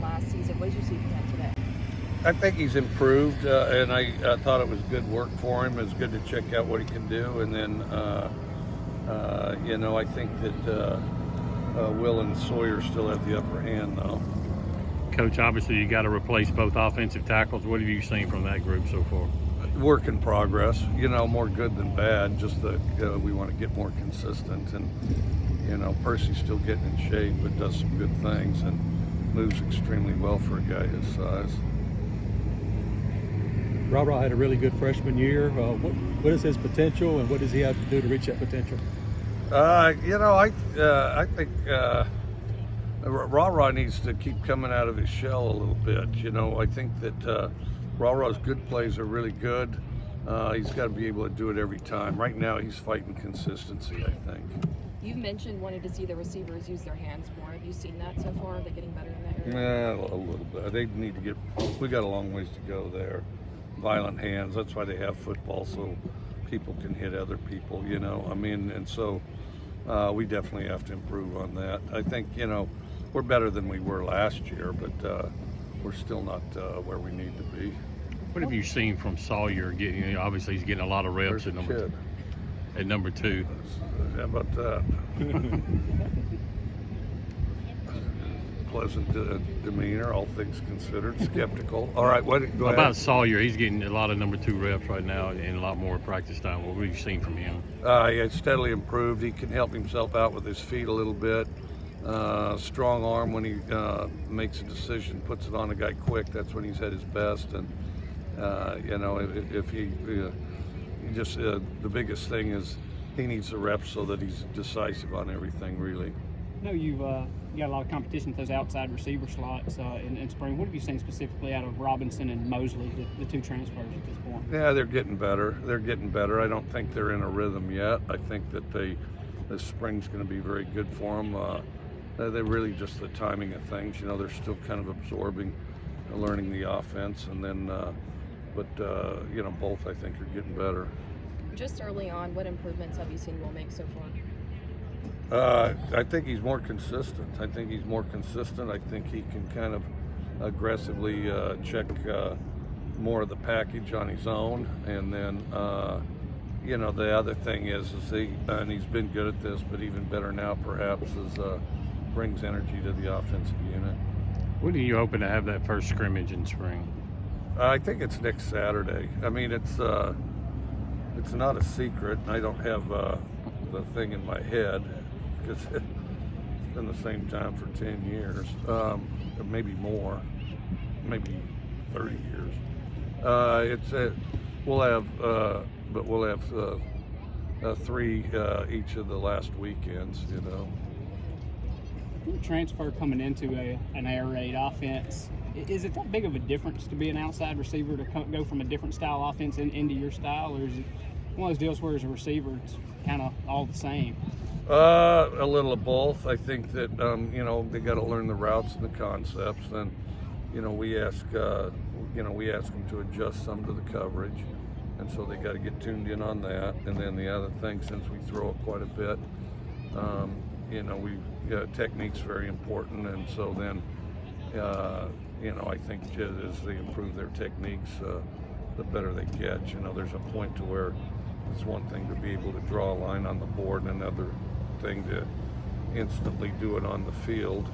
last season. What did you see from him today? I think he's improved, and I thought it was good work for him. It's good to check out what he can do, and then I think that Will and Sawyer still have the upper hand, though. Coach, obviously you got to replace both offensive tackles. What have you seen from that group so far? Work in progress. More good than bad. Just that we want to get more consistent, and Percy's still getting in shape, but does some good things and moves extremely well for a guy his size. Ra had a really good freshman year. What is his potential, and what does he have to do to reach that potential? I think Ra needs to keep coming out of his shell a little bit. I think that Ra's good plays are really good. He's got to be able to do it every time. Right now, he's fighting consistency, I think. You've mentioned wanting to see the receivers use their hands more. Have you seen that so far? Are they getting better in that area? Yeah, a little bit. They need to we got a long ways to go there. Violent hands, that's why they have football, so people can hit other people, and so we definitely have to improve on that. I think, we're better than we were last year, but we're still not where we need to be. What have you seen from Sawyer getting? Obviously, he's getting a lot of reps at number two. How about that? Pleasant demeanor, all things considered. Skeptical. All right, go ahead. About Sawyer? He's getting a lot of number 2 reps right now and a lot more practice time. What have you seen from him? He's steadily improved. He can help himself out with his feet a little bit. Strong arm when he makes a decision, puts it on a guy quick. That's when he's at his best. And if he just the biggest thing is he needs the reps so that he's decisive on everything, really. I know you've got a lot of competition with those outside receiver slots in spring. What have you seen specifically out of Robinson and Mosley, the 2 transfers at this point? Yeah, they're getting better. I don't think they're in a rhythm yet. I think that this spring's going to be very good for them. They're really just the timing of things. They're still kind of absorbing, learning the offense, and then, both I think are getting better. Just early on, what improvements have you seen Will make so far? I think he's more consistent. I think he can kind of aggressively check more of the package on his own. And then, the other thing is and he's been good at this, but even better now perhaps, is brings energy to the offensive unit. When are you hoping to have that first scrimmage in spring? I think it's next Saturday. I mean, it's not a secret. I don't have the thing in my head, because it's been the same time for 10 years, maybe more, maybe 30 years. We'll have 3 each of the last weekends. Transfer coming into an air raid offense, is it that big of a difference to be an outside receiver to go from a different style offense into your style, or is it one of those deals where as a receiver it's kind of all the same? A little of both. I think that they got to learn the routes and the concepts, and we ask them to adjust some to the coverage, and so they got to get tuned in on that. And then the other thing, since we throw it quite a bit, technique's very important, and so then I think as they improve their techniques, the better they get. There's a point to where it's one thing to be able to draw a line on the board, and another thing to instantly do it on the field.